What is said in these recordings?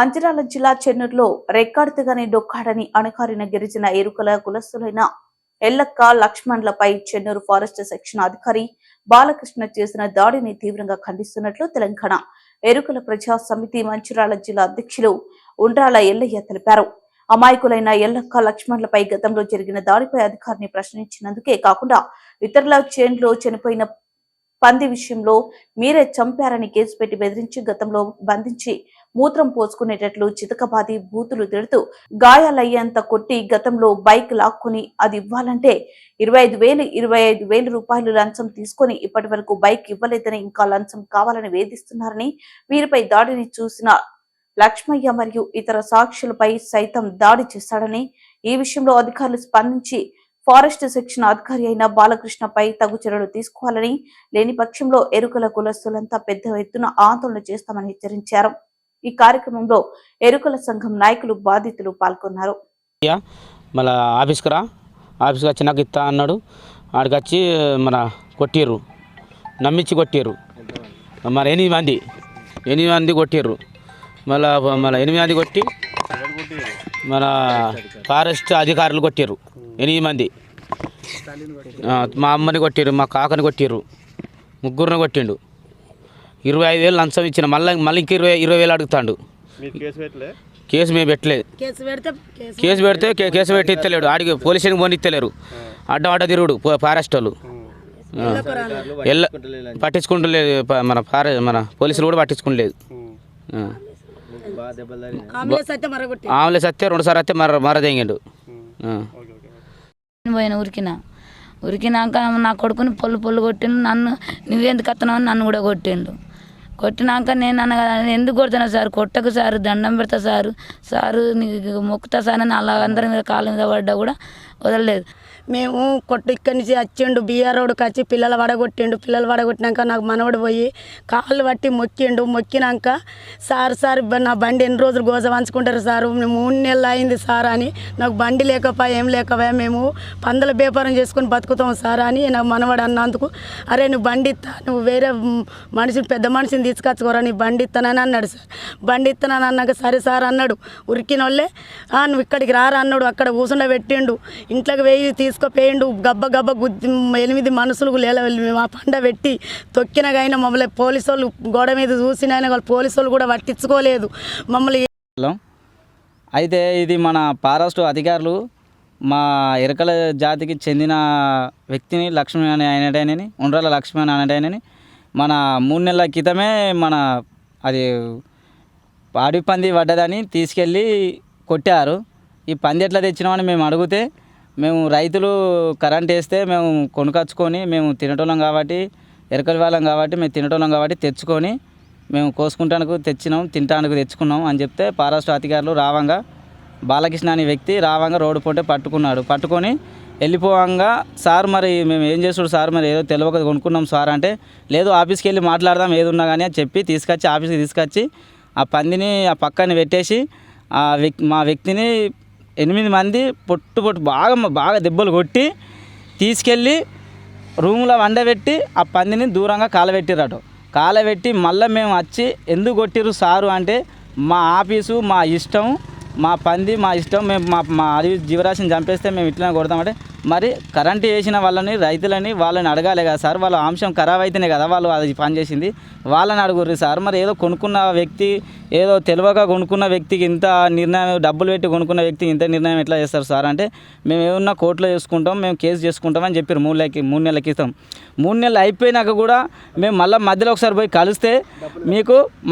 మంచిర్యాల జిల్లా చెన్నూరులో రెక్కాడితేగానే డొక్కాడని అణకారిన గిరిజన ఎరుకల కులస్తులైన ఎల్లక్క లక్ష్మణ్లపై Chennur forest section అధికారి బాలకృష్ణ చేసిన దాడిని తీవ్రంగా ఖండిస్తున్నట్లు తెలంగాణ ఎరుకల ప్రజా సమితి మంచిర్యాల జిల్లా అధ్యక్షులు ఉండ్రాల ఎల్లయ్య తెలిపారు. అమాయకులైన ఎల్లక్క లక్ష్మణ్లపై గతంలో జరిగిన దాడిపై అధికారిని ప్రశ్నించినందుకే కాకుండా ఇతరుల చేన్లో చనిపోయిన పంది విషయంలో మీరే చంపారని కేసు పెట్టి బెదిరించి గతంలో బంధించి మూత్రం పోసుకునేటట్లు చితకబాది బూతులు తిడుతూ గాయాలయ్యేంత కొట్టి గతంలో బైక్ లాక్కుని అది ఇవ్వాలంటే 25,000 రూపాయలు లంచం తీసుకుని ఇప్పటి వరకు బైక్ ఇవ్వలేదని ఇంకా లంచం కావాలని వేధిస్తున్నారని వీరిపై దాడిని చూసిన లక్ష్మయ్య మరియు ఇతర సాక్షులపై సైతం దాడి చేశాడని ఈ విషయంలో అధికారులు స్పందించి ఫారెస్ట్ సెక్షన్ అధికారి అయిన బాలకృష్ణపై తగు చర్యలు తీసుకోవాలని, లేని పక్షంలో ఎరుకల కులస్తులంతా పెద్ద ఎత్తున ఆందోళన చేస్తామని హెచ్చరించారు. ఈ కార్యక్రమంలో ఎరుకల సంఘం నాయకులు బాధితులు పాల్గొన్నారు. మళ్ళీ ఆఫీస్కి వచ్చినాక ఇస్తా అన్నాడు. ఆడికి వచ్చి మన కొట్టిర్రు, నమ్మించి కొట్టిర్రు. మరి 8 మంది కొట్టిర్రు. మళ్ళీ 8 మంది కొట్టి మన ఫారెస్ట్ అధికారులు కొట్టిర్రు. 8 మంది మా అమ్మని కొట్టిర్రు, మా కాకని కొట్టిర్రు, ముగ్గురిని కొట్టిండు. 25,000 లంచం ఇచ్చిన. మళ్ళీ ఇంక 20,000 అడుగుతాడు. కేసు మేము పెట్టలేదు. కేసు పెట్టి ఇస్తలేడు. ఆడికి పోలీసుకి పోని ఇస్తలేరు. అడ్డ తిరుగుడు ఫారెస్ట్ వాళ్ళు పట్టించుకుంటలేదు. మన పోలీసులు కూడా పట్టించుకోలేదు. ఆమెలే సత్తే 2 సార్లు అయితే మరదెంగిండు. పోయిన ఉరికినాక నా కొడుకుని పొల్లు కొట్టిండు. నన్ను నువ్వెందుకు వస్తున్నావు నన్ను కూడా కొట్టినాక నేను అన్న ఎందుకు కొడుతున్నా సార్, కొట్టకు సార్, దండం పెడతా సారు నీకు మొక్కుతా సార్ అని అలా అందరి మీద కాళ్ళ మీద పడ్డా కూడా వదలలేదు. మేము ఇక్కడి నుంచి వచ్చిండు బీఆర్ రోడ్కి వచ్చి పిల్లలు వడగొట్టినాక నాకు మనవడు పోయి కాళ్ళు పట్టి మొక్కినాక సార్ నా బండి ఎన్ని రోజులు గోజ వంచుకుంటారు సార్, 3 నెలలు అయింది సార్ అని, నాకు బండి ఏం లేకపోయా మేము పందుల వ్యాపారం చేసుకుని బతుకుతాం సార్ అని నాకు మనవడు అన్నందుకు, అరే నువ్వు బండి ఇస్తా, నువ్వు వేరే పెద్ద మనిషిని తీసుకొచ్చుకోరా, నీ బండి ఇస్తానని అన్నాడు సార్. బండి ఇస్తానని అన్నాక సరే సార్ అన్నాడు. ఉరికిన వాళ్ళే నువ్వు ఇక్కడికి రారా అన్నాడు. అక్కడ కూర్చుండ పెట్టిండు. ఇంట్లోకి వెయ్యి తీసుకుపోయిండు. గబ్బ గుద్ది 8 మనుషులు మా పండ పెట్టి తొక్కినగైనా మమ్మల్ని పోలీసు వాళ్ళు గోడ మీద చూసిన వాళ్ళు పోలీసు వాళ్ళు కూడా పట్టించుకోలేదు మమ్మల్ని. అయితే ఇది మన ఫారెస్ట్ అధికారులు మా ఎరకల జాతికి చెందిన వ్యక్తిని లక్ష్మణ్ అని ఆయనటైనని ఉండ్రాల లక్ష్మణ్ అనేటైనని మన 3 నెలల క్రితమే మన అది అడవి పంది పడ్డదని తీసుకెళ్ళి కొట్టారు. ఈ పంది ఎట్లా తెచ్చినామని మేము అడిగితే, మేము రైతులు కరెంట్ వేస్తే మేము కొనుకొచ్చుకొని మేము తినటోళ్ళం కాబట్టి, ఎరకల వాళ్ళం కాబట్టి మేము తినటోళ్ళం కాబట్టి తెచ్చుకొని మేము కోసుకుంటానికి తినటానికి తెచ్చుకున్నాం అని చెప్తే ఫారెస్ట్ అధికారులు రావంగా బాలకృష్ణ అనే వ్యక్తి రావంగా రోడ్డు పొంటే పట్టుకొని వెళ్ళిపోవంగా, సార్ మరి మేము ఏం చేస్తుడు సార్, మరి ఏదో తెలియక కొనుక్కున్నాం సార్ అంటే, లేదు ఆఫీస్కి వెళ్ళి మాట్లాడదాం ఏది ఉన్నా కానీ అని చెప్పి ఆఫీస్కి తీసుకొచ్చి ఆ పందిని ఆ పక్కన పెట్టేసి మా వ్యక్తిని 8 మంది పొట్టు బాగా దెబ్బలు కొట్టి తీసుకెళ్ళి రూమ్లో వండబెట్టి ఆ పందిని దూరంగా కాలబెట్టి మళ్ళీ మేము వచ్చి ఎందుకు కొట్టిరు సారు అంటే, మా ఆఫీసు మా ఇష్టం, మా పంది మా ఇష్టం, మేము మా అడవి జీవరాశిని చంపేస్తే మేము ఇట్లనే కొడతామంటే, మరి కరెంటు వేసిన వాళ్ళని అడగాలి కదా సార్, వాళ్ళ అంశం ఖరాబ్ అయితేనే కదా వాళ్ళు అది పని చేసింది, వాళ్ళని అడుగుర్రి సార్. మరి ఏదో కొనుక్కున్న వ్యక్తి, ఏదో తెలియక కొనుక్కున్న వ్యక్తికి ఇంత నిర్ణయం, డబ్బులు పెట్టి కొనుక్కున్న వ్యక్తికి ఇంత నిర్ణయం ఎట్లా చేస్తారు సార్ అంటే, మేము ఏమన్నా కోర్టులో చేసుకుంటాం, మేము కేసు చేసుకుంటాం అని చెప్పారు 3 నెలల క్రితం. 3 నెలలు అయిపోయినాక కూడా మేము మళ్ళీ మధ్యలో ఒకసారి పోయి కలిస్తే,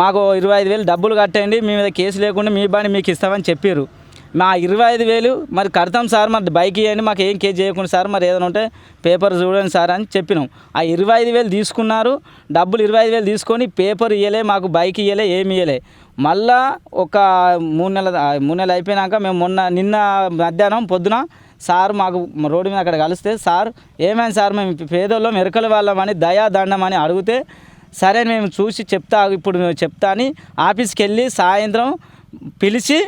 మాకు 25,000 డబ్బులు కట్టండి, మీ మీద కేసు లేకుండా మీ బండి మీకు ఇస్తామని చెప్పారు. మా 25,000 మరి కడతాం సార్, మరి బైక్ ఇవ్వండి, మాకు ఏం కేసు చేయకుండా సార్, మరి ఏదైనా ఉంటే పేపర్ చూడండి సార్ అని చెప్పినాం. ఆ 25,000 తీసుకున్నారు. డబ్బులు 25,000 తీసుకొని పేపర్ ఇవ్వలే, మాకు బైక్ ఇవ్వలే, ఏమి ఇవ్వలే. మళ్ళా ఒక 3 నెలలు అయిపోయినాక మేము నిన్న మధ్యాహ్నం పొద్దున సార్ మాకు రోడ్డు మీద అక్కడ కలిస్తే, సార్ ఏమైంది సార్, మేము పేదోళ్ళం ఎరకల వాళ్ళమని దయాదండం అని అడిగితే, సరే మేము చూసి చెప్తా అని ఆఫీస్కి వెళ్ళి సాయంత్రం పిలిచి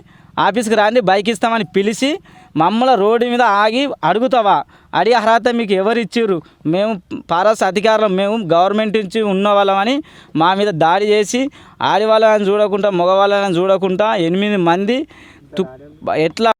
ఆఫీస్కి రాండి బైక్ ఇస్తామని పిలిచి మమ్మల్ని రోడ్డు మీద ఆగి అడుగుతావా? అడిగే అర్హత మీకు ఎవరు ఇచ్చిర్రు? మేము పారస్ అధికారులు, మేము గవర్నమెంట్ నుంచి ఉన్న వాళ్ళమని మా మీద దాడి చేసి ఆడవాళ్ళని చూడకుండా మగవాళ్ళని చూడకుండా 8 మంది ఎట్లా